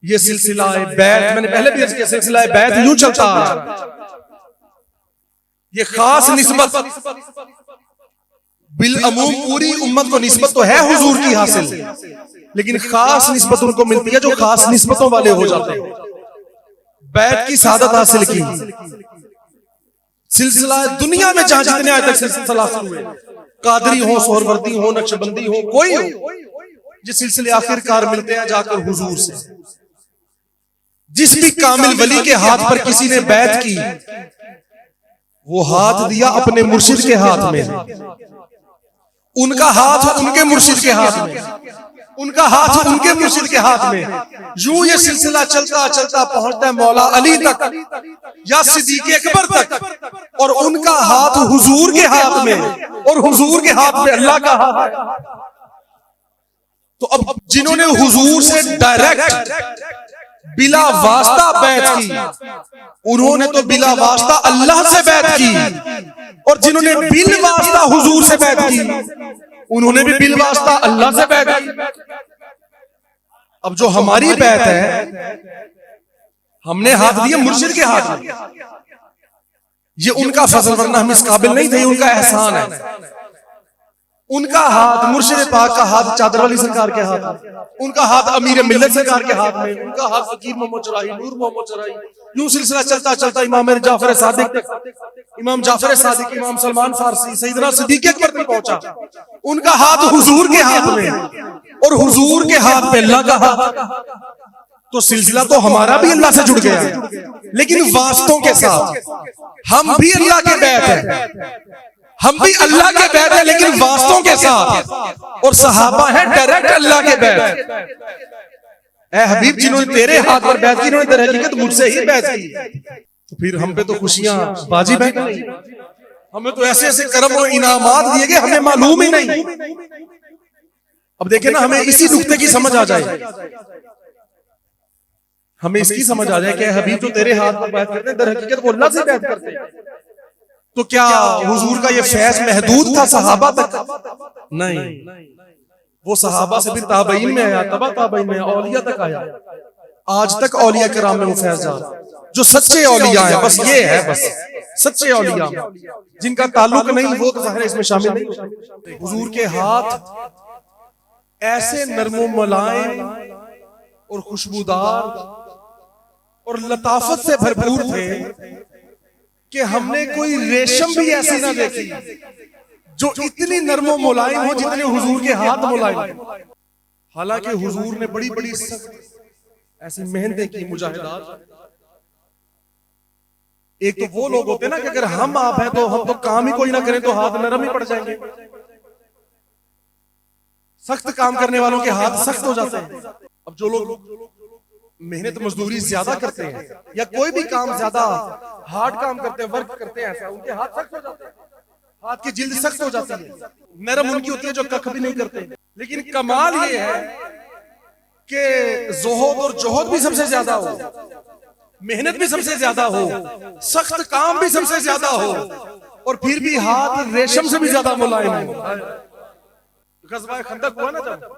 ये सिलसिला बैत, मैंने पहले भी इसके सिलसिला बैत यूं चलता है। ये खास निस्बत बिल अमूम पूरी उम्मत को निस्बत तो है हुजूर की हासिल, लेकिन खास निस्बत उनको मिलती है जो खास निस्बतों वाले हो जाते हैं। बैत की सादत हासिल की सिलसिला दुनिया में जहां जितने आज तक सिलसिला हुए, कादरी हो, सोहरवर्दी हो, नक्शबंदी हो, कोई हो, ये सिलसिले आखिरकार मिलते हैं जाकर हुजूर से। जिस भी कामिल वली के हाथ पर किसी ने बैत की, वो हाथ दिया अपने मुर्शिद के हाथ में, उनका हाथ उनके मुर्शिद के हाथ में, उनका हाथ उनके मुर्शिद के हाथ में। यूं ये सिलसिला चलता चलता पहुंचता है मौला अली तक या सिद्दीक़ अकबर तक, और उनका हाथ हुजूर के हाथ में, और हुजूर के हाथ में अल्लाह का हाथ है। तो अब जिन्होंने हुजूर से डायरेक्ट बिला वास्ता बैत की, उन्होंने तो बिला वास्ता अल्लाह से बैत की, और जिन्होंने बिल वास्ता हुजूर से बैत की, उन्होंने भी बिल वास्ता अल्लाह से बैत की। अब जो हमारी बैत है, हमने हाथ दिए मुर्शिद के हाथ में, ये उनका फजल, वरना हम इस काबिल नहीं थे, उनका एहसान है। उनका हाथ मुर्शिद पाक का हाथ चादर वाली सरकार के हाथ में, उनका हाथ अमीर मिल्लत सरकार के हाथ में, उनका हाथ फकीर मोहम्मद चौराही, नूर मोहम्मद चौराही। यूं सिलसिला चलता चलता इमाम जाफर सादिक तक, इमाम जाफर सादिक, इमाम सलमान फारसी, सैयदना सिद्दीक़ अकबर तक पहुंचा। उनका हाथ हुजूर के हाथ में, और हुजूर के हाथ पे अल्लाह का हाथ। तो सिलसिला तो हमारा भी अल्लाह से जुड़ गया है, लेकिन वास्तों के साथ। हम भी अल्लाह के बैत हैं, हम भी अल्लाह के बैत है, लेकिन वास्तों के साथ। और सहाबा है डायरेक्ट अल्लाह के बैत। ऐ हबीब, जिन्होंने तेरे हाथ पर बैत की, इन्होंने तेरे हकीकत मुझसे ही बैत की। तो फिर हम पे तो खुशियां वाजिब है, हमें तो ऐसे ऐसे करम और इनामात दिए गए, हमें मालूम ही नहीं। अब देखे ना, हमें इसी नुक्ते की समझ आ जाए, हमें इसकी समझ आ जाए कि हबीब जो तेरे हाथ पर बैत करते हैं, दर हकीकत वो अल्लाह से बैत करते हैं। तो क्या हुजूर का ये फैज महदूद था सहाबा तक? नहीं, वो सहाबा से भी ताबईन में आया, तबा ताबईन में, औलिया तक आया। आज तक औलिया किराम में वो फैज जा, जो सच्चे औलिया हैं, बस ये है, बस सच्चे औलिया। जिनका ताल्लुक नहीं, वो तो ज़ाहिर इसमें शामिल नहीं। हुजूर के हाथ ऐसे नर्मो मुलायम और खुशबूदार और लताफत से भरपूर थे कि हमने कोई रेशम भी ऐसी ना देखी जो इतनी नर्मो मुलायम हो जितने हुजूर के हाथ मुलायम। हालांकि हुजूर ने बड़ी बड़ी सख्त ऐसी मेहनतें की, मुजाहिदात। एक तो वो लोग होते ना कि अगर हम आप हैं तो हम तो काम ही कोई ना करें तो हाथ नरम ही पड़ जाएंगे। सख्त काम करने वालों के हाथ सख्त हो जाते हैं। अब जो लोग मेहनत मजदूरी ज्यादा करते हैं या कोई भी काम ज्यादा हार्ड काम करते हैं, वर्क करते हैं, ऐसा उनके हाथ सख्त हो जाते हैं, हाथ की जिल्द सख्त हो जाती है। नरम उनकी होती है जो कख भी नहीं करते। लेकिन कमाल ये है कि ज़ुहद और जोहद भी सबसे ज्यादा हो, मेहनत भी सबसे ज्यादा हो, सख्त काम भी सबसे ज्यादा हो, और फिर भी हाथ रेशम से भी ज्यादा मुलायम हो। ग़ज़वा खंदक हुआ ना जब,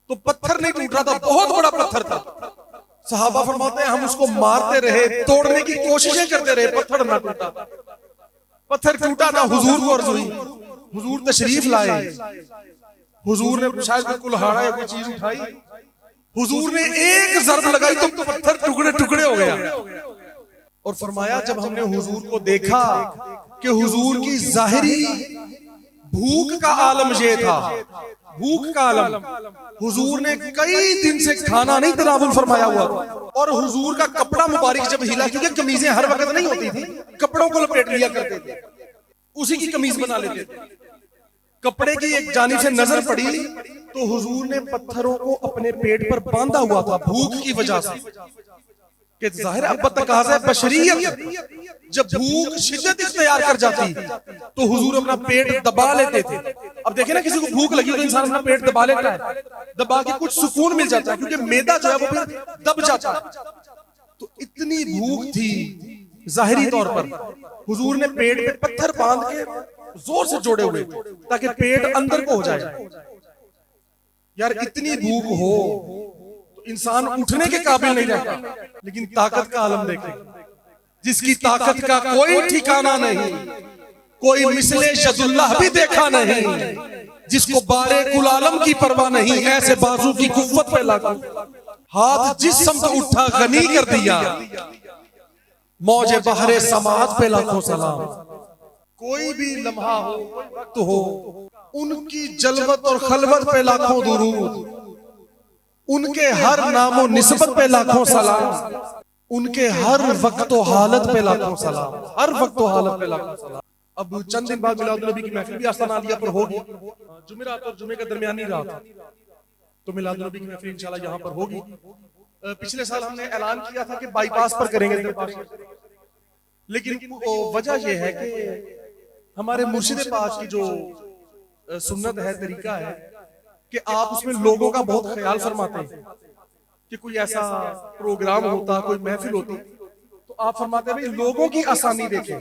तो पत्थर नहीं टूट रहा था, बहुत बड़ा पत्थर था। सहाबा फरमाते हैं हम उसको मारते रहे, तोड़ने की कोशिशें करते रहे, पत्थर ना टूटा। पत्थर टूटा ना, हुजूर को अर्ज़ हुई, हुजूर तशरीफ लाए, हुजूर ने शायद कोई कुल्हाड़ा या कोई चीज उठाई, हुजूर ने एक ज़रब लगाई तो पत्थर टुकड़े टुकड़े हो गया। और फरमाया जब हमने हुजूर को देखा कि हुजूर की जाहिरी भूख का आलम ये था, भूख का आलम, हुजूर ने कई दिन से खाना नहीं तनावुल फरमाया हुआ, और हुजूर का कपड़ा मुबारक जब हिला, क्योंकि कमीजें हर वक्त नहीं होती थी, कपड़ों को लपेट लिया करते थे, उसी की कमीज बना लेते थे। कपड़े की एक जानिब से नजर पड़ी तो हुजूर ने पत्थरों को अपने पेट पर बांधा हुआ था भूख की वजह से। कि जाहिर अब तकाज़ा बशरियत, जब भूख शिद्दत इख्तियार कर जाती तो हुजूर अपना पेट दबा लेते थे। अब देखे ना, किसी को भूख लगी तो इंसान अपना पेट दबा लेता है, दबा के कुछ सुकून मिल जाता है, क्योंकि मैदा जो है वो फिर दब जाता है। तो इतनी भूख थी जाहिरी तौर पर, हुजूर ने पेट पे पत्थर बांध के जोर से जोड़े हुए ताकि पेट अंदर को हो जाए। यार इतनी भूख हो तो इंसान उठने के काबिल नहीं रहता, लेकिन ताकत का आलम देखें, जिसकी ताकत का कोई ठिकाना नहीं, कोई मिसले यदुल्लाह भी देखा नहीं, जिसको बारे कुल आलम की परवाह नहीं, ऐसे बाजू की कुव्वत पे लागू, हाथ जिस समत उठा गनी कर दिया, मौजे बहरे समात पे लाखों सलाम। कोई भी लम्हा हो, कोई वक्त हो, उनकी जलवत और खलवत पे लाखों दुरूद, उनके हर नामो निस्बत पे लाखों सलाम, उनके हर वक्त हालत पे लाखों सलाम, हर वक्त हालत पे लाखों सलाम। अब चंद दिन बाद मिलाद नबी की महफिल भी आस्ताना आलिया पर होगी, जुमेरात और जुमे का दरमियानी रात, तो मिलाद नबी की महफिल इंशाल्लाह यहाँ पर होगी। पिछले साल हमने ऐलान किया था कि बाईपास पर करेंगे, लेकिन वजह यह है कि हमारे मुर्शिद पाक की जो सुन्नत है, तरीका है कि आप उसमें लोगों का बहुत ख्याल फरमाते हैं कि कोई ऐसा प्रोग्राम होता, कोई महफिल होती, तो आप फरमाते भाई लोगों की आसानी देखें।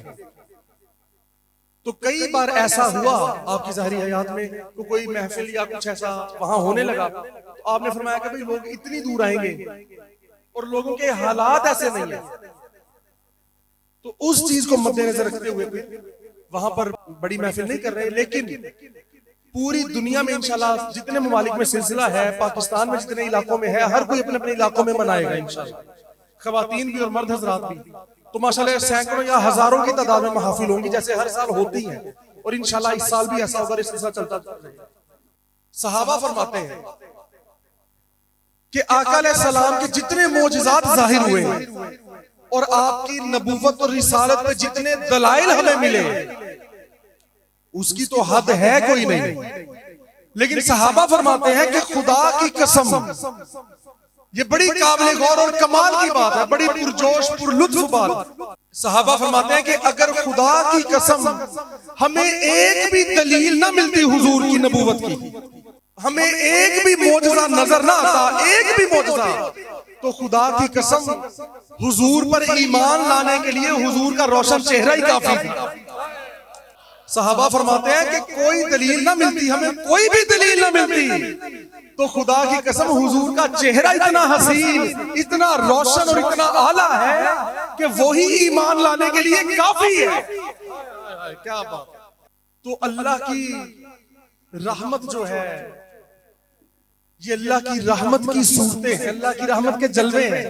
तो कई बार ऐसा हुआ आपकी ज़ाहिरी हयात में तो कोई महफिल या कुछ ऐसा वहां होने लगा, तो आपने फरमाया कि भाई लोग इतनी दूर आएंगे और लोगों के हालात ऐसे नहीं है, तो उस चीज को मद्देनजर रखते हुए वहां पर बड़ी महफिल नहीं कर रहे, लेकिन पूरी दुनिया में इंशाल्लाह जितने ममालिक में सिलसिला है, पाकिस्तान में जितने इलाकों में है, हर कोई अपने अपने इलाकों में मनाएगा इंशाल्लाह, खवातीन भी और मर्द हजरात भी। तो माशाल्लाह सैकड़ों या हजारों की तादाद में महफिल होंगी जैसे हर साल होती है, और इंशाल्लाह इस साल भी ऐसा होगा, इस सिलसिला चलता रहेगा। सहाबा फरमाते हैं कि आका अलैहिस्सलाम के जितने मोजज़ात जाहिर हुए और आपकी नबूवत और रिसालत पे जितने दलाइल हमें मिले, उसकी तो हद है कोई नहीं। लेकिन सहाबा फरमाते हैं कि खुदा की कसम, ये बड़ी काबिल गौर और कमाल की बात है, बड़ी पुरजोश पुरलुत्फ बात। सहाबा फरमाते हैं कि अगर खुदा की कसम हमें एक भी दलील ना मिलती हुजूर की नबूवत की, हमें एक भी मोजज़ा नजर ना आता, एक भी मोजज़ा, तो खुदा की कसम हुजूर पर ईमान लाने के लिए हुजूर का रोशन चेहरा ही काफी था। सहाबा फरमाते हैं कि कोई दलील ना मिलती, हमें कोई भी दलील ना मिलती, तो खुदा की कसम हुजूर का चेहरा इतना हसीन, इतना रोशन और इतना आला है कि वही ईमान लाने के लिए काफी है। क्या बात। तो अल्लाह की रहमत जो है, ये अल्लाह की रहमत की सूरतें हैं, अल्लाह की रहमत के जलवे हैं।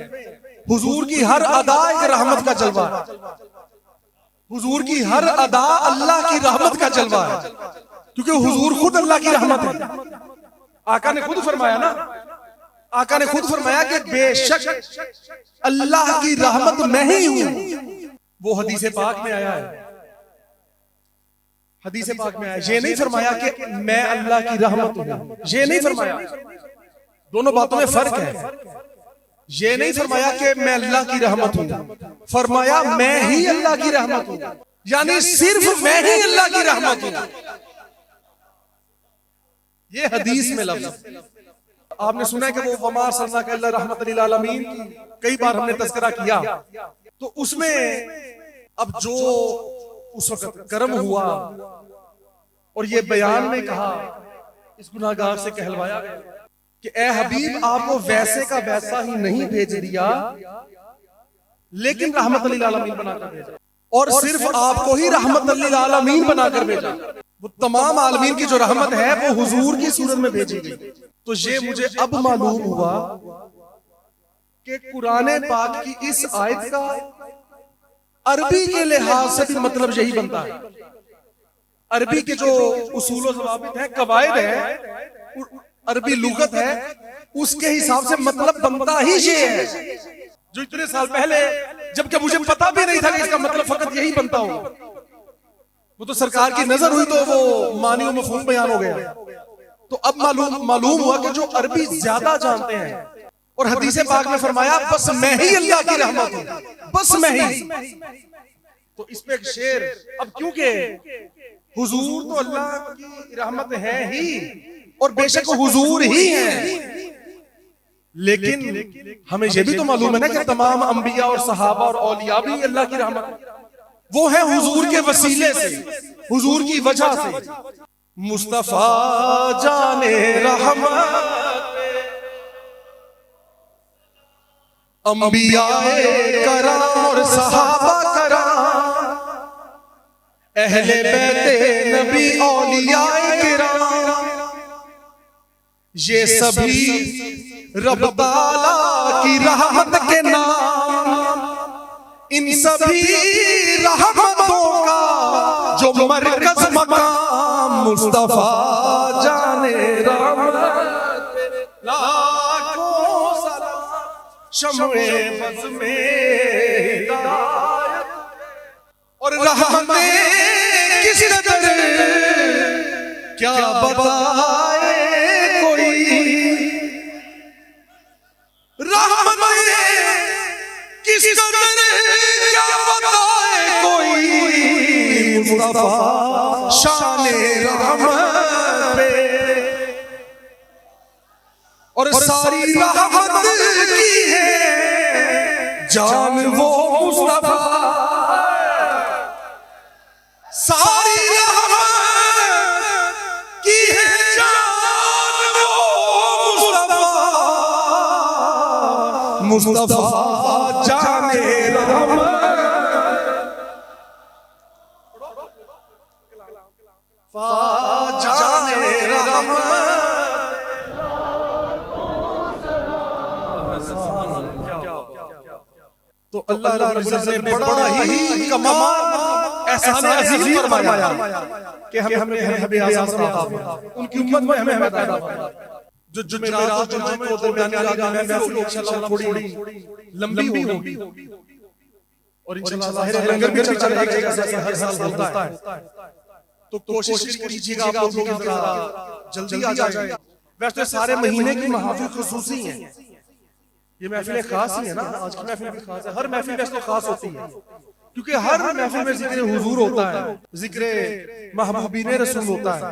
हुजूर की हर अदा एक रहमत का जलवा है, हुजूर की हर अदा अल्लाह की रहमत का जलवा है, क्योंकि हुजूर खुद अल्लाह की रहमत है। आका ने खुद फरमाया ना, आका ने खुद फरमाया कि बेशक अल्लाह की रहमत मैं ही हूं। वो हदीस पाक में आया है, हदीस पाक में आया, ये नहीं फरमाया कि मैं अल्लाह की रहमत हूं, ये नहीं फरमाया, दोनों बातों में फर्क है। ये नहीं फरमाया कि मैं अल्लाह की रहमत हूं, फरमाया मैं ही अल्लाह की रहमत हूं, यानी सिर्फ मैं ही अल्लाह की रहमत हूं। ये हदीस में लफ्ज आपने सुना है कि वो वमा अरसलनाका इल्ला रहमतन लिल आलमीन की कई बार हमने तज़किरा किया, तो उसमें अब जो उस वक्त कर्म हुआ और ये बयान में कहा, इस गुनाहगार से कहलवाया गया कि ए हबीब आपको वैसे का वैसा ही नहीं भेज दिया, लेकिन रहमतन लिल आलमीन बनाकर भेजा, और सिर्फ आपको ही रहमतन लिल आलमीन बनाकर भेजा। वो तमाम आलमीन की जो रहमत है वो हुजूर की सूरत में भेजी गई। तो ये मुझे अब मालूम हुआ कि कुरान पाक की इस आयत का अरबी के लिहाज से भी मतलब यही बनता है। अरबी के जो उसूल व ज़वाबित हैं, कवायद है, अरबी लुगत है, उसके हिसाब से मतलब बनता ही ये है, जो इतने साल पहले जबकि मुझे पता भी नहीं था कि इसका मतलब फकत यही बनता हो, वो तो सरकार की नजर हुई तो वो मानी व मफहूम बयान हो गया। तो अब मालूम हुआ कि जो अरबी ज्यादा जानते हैं, और हदीस पाक में फरमाया बस मैं ही अल्लाह की रहमत हूं, बस मैं ही। तो इस पे एक शेर, अब क्योंकि हुजूर तो अल्लाह की रहमत है ही और बेशक हुजूर ही है, लेकिन हमें यह भी तो मालूम है ना कि तमाम अंबिया और सहाबा और औलिया भी अल्लाह की रहमत, वो है हुजूर के वसीले से, हुजूर की वजह से। मुस्तफा जाने रहमत अंबियाए कराम और सहाबा कराम, अहले बैते नबी औलियाए किराम, ये सभी रब ताला की रहमत के नाम, इन सभी रहमतों का जो मरकज मकाम, मुस्तफा जाने रहमत लाखों शम्ए बज़ में हिदायत और रहमतें किस कदर क्या बताए कोई, रहमतें किस कदर क्या बताए कोई, मुस्तफा शाने रहमत पे और सारी रहमत की है जान वो मुस्तफा, सारी रहमत की है जान वो मुस्तफा, मुस्तफा जाने रहमत, जाने रहमत। तो अल्लाह रब्बुल इज्जत ने बड़ा ही कमाल एहसान अजीम फरमाया कि हमें हबीब आज़म उनकी उम्मत में हमें पैदा किया। जो जुमेरात और जुम्मे को दरमियानी रात में महफिल इंशाअल्लाह थोड़ी लंबी होगी और इंशाअल्लाह लंगर भी चलेगा जैसे हर साल होता है। तो कोशिश कीजिएगा आप लोगों की जल्दी आ जाए। वैसे सारे महीने की महफिल खुसूसी हैं, ये महफिलें खास ही है ना, आज की महफिल भी खास है। हर महफिल वैसे तो खास होती है क्योंकि हर महफिल में जिक्र हुजूर होता है, जिक्र महबूबीने रसूल होता है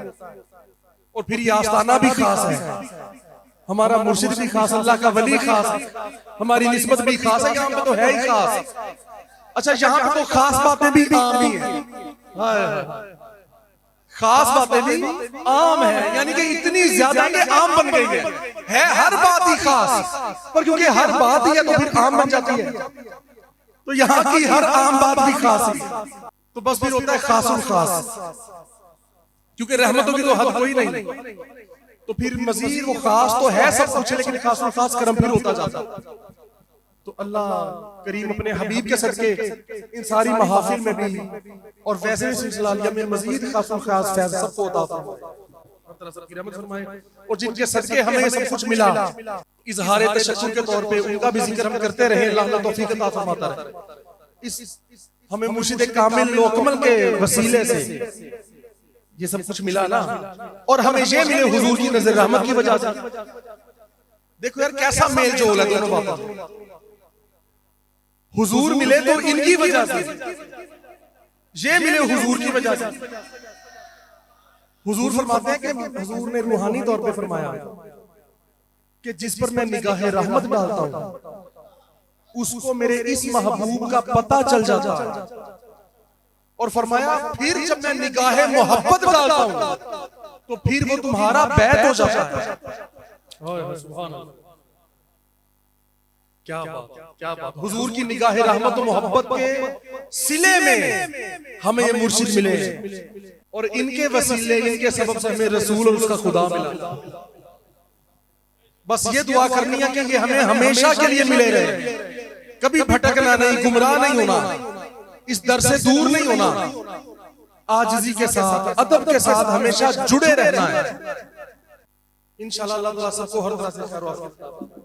और फिर ये आस्ताना भी खास है, हमारा मुर्शिद भी खास, अल्लाह का वली खास है, हमारी निस्बत भी खास है, यहाँ पे तो है ही खास। अच्छा, यहाँ पे तो खास बातें भी आम ही है, खास बातें भी आम है, यानी कि इतनी ज्यादा कि आम बन गई है हर बात ही खास, पर क्योंकि हर बात ही है तो फिर आम बन जाती है, तो यहाँ की हर आम बात भी खास है, तो बस फिर होता है खासुल खास, क्योंकि रहमतों की तो हद कोई नहीं, तो फिर मजीद वो खास तो है सब कुछ, लेकिन खासुल खास करम फिर होता जाता। तो अल्लाह करीम अपने हबीब के सदके इन सारी महफिल में भी और वैसे भी सिलसिला में मजीद खासुल खास फैज़ सबको अता फरमाए, और जिनके सदके हमें ये सब कुछ मिला इजहार तशक्कुर के तौर पे उनका भी जिक्र हम करते रहे, अल्लाह हमें तौफीक अता फरमाता रहे। इस हमें मुर्शिद कामिल लोकमल के वसीले से ये सब कुछ मिला ना, और हमें ये मिले हुजूर की नजर रहमत की वजह से। देखो यार कैसा मेल जोल है दोनों बातों, हुजूर मिले तो इनकी वजह से, ये मिले हुजूर की वजह से। हुजूर फरमाते हैं कि हुजूर ने रूहानी तौर पे फरमाया कि जिस पर मैं निगाह रहमत डालता हूं उसको मेरे इस महबूब का पता चल जाता है, और फरमाया फिर जब मैं निगाह मोहब्बत डालता हूं तो फिर वो तुम्हारा बैत हो जाता है। सुभान अल्लाह, क्या बात। हुजूर की निगाह रहमत और मोहब्बत के सिले में हमें ये मुर्शिद मिले, और इनके वसीले इनके सबब से हमें रसूल और उसका खुदा मिला। बस ये दुआ करनी है कि ये हमें हमेशा के लिए मिले रहे, कभी भटकना नहीं, गुमराह नहीं होना, इस दर से दूर नहीं होना, आजिज़ी के साथ अदब के साथ हमेशा जुड़े रहना है। इंशाअल्लाह अल्लाह सबको हर तरह से